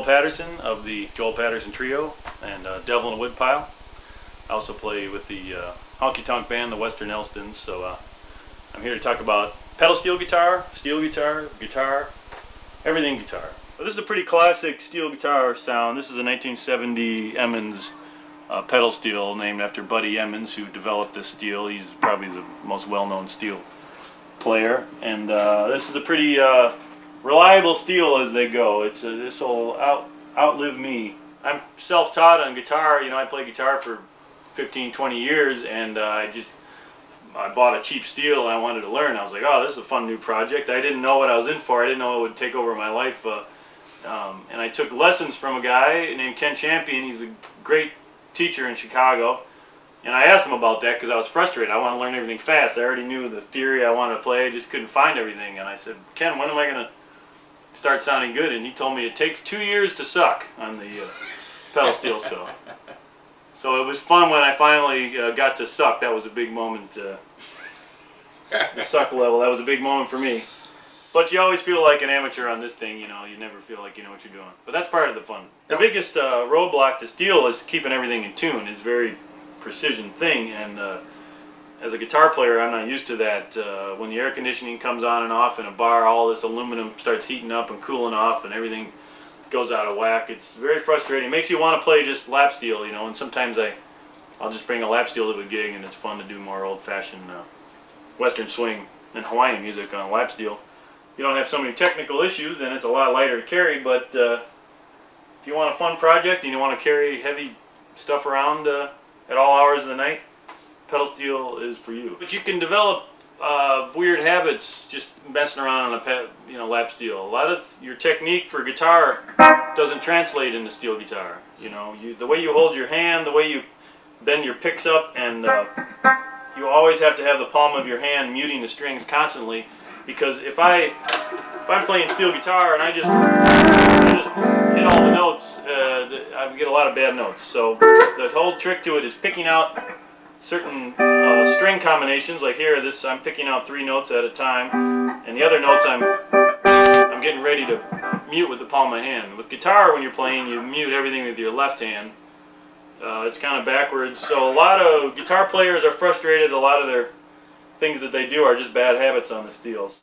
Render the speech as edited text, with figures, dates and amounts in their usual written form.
Joel Paterson of the Joel Paterson Trio and Devil in a Woodpile. I also play with the honky tonk band, the Western Elstons. So I'm here to talk about pedal steel guitar, guitar, everything guitar. So this is a pretty classic steel guitar sound. This is a 1970 Emmons pedal steel named after Buddy Emmons, who developed this steel. He's probably the most well-known steel player, and this is a pretty reliable steel as they go. This will outlive me. I'm self-taught on guitar. You know, I play guitar for 15-20 years, and I bought a cheap steel and I wanted to learn. I was like, oh, this is a fun new project. I didn't know what I was in for. I didn't know it would take over my life. And I took lessons from a guy named Ken Champion. He's a great teacher in Chicago. And I asked him about that because I was frustrated. I want to learn everything fast. I already knew the theory I wanted to play. I just couldn't find everything. And I said, Ken, when am I going to start sounding good? And he told me it takes 2 years to suck on the pedal steel. So it was fun when I finally got to suck. That was a big moment. The suck level, that was a big moment for me. But you always feel like an amateur on this thing, you know. You never feel like you know what you're doing. But that's part of the fun. The biggest roadblock to steel is keeping everything in tune. It's a very precision thing, and as a guitar player, I'm not used to that. When the air conditioning comes on and off in a bar, all this aluminum starts heating up and cooling off, and everything goes out of whack. It's very frustrating. It makes you want to play just lap steel, you know. And sometimes I'll just bring a lap steel to a gig, and it's fun to do more old-fashioned Western swing and Hawaiian music on lap steel. You don't have so many technical issues, and it's a lot lighter to carry. But if you want a fun project and you want to carry heavy stuff around at all hours of the night, pedal steel is for you. But you can develop weird habits just messing around on a lap steel. A lot of your technique for guitar doesn't translate into steel guitar. You know, the way you hold your hand, the way you bend your picks up, and you always have to have the palm of your hand muting the strings constantly. Because if I'm playing steel guitar and I just hit all the notes, I get a lot of bad notes. So the whole trick to it is picking out certain string combinations. Like here, I'm picking out 3 notes at a time, and the other notes I'm getting ready to mute with the palm of my hand. With guitar, when you're playing, you mute everything with your left hand. It's kind of backwards. So a lot of guitar players are frustrated. A lot of their things that they do are just bad habits on the steels.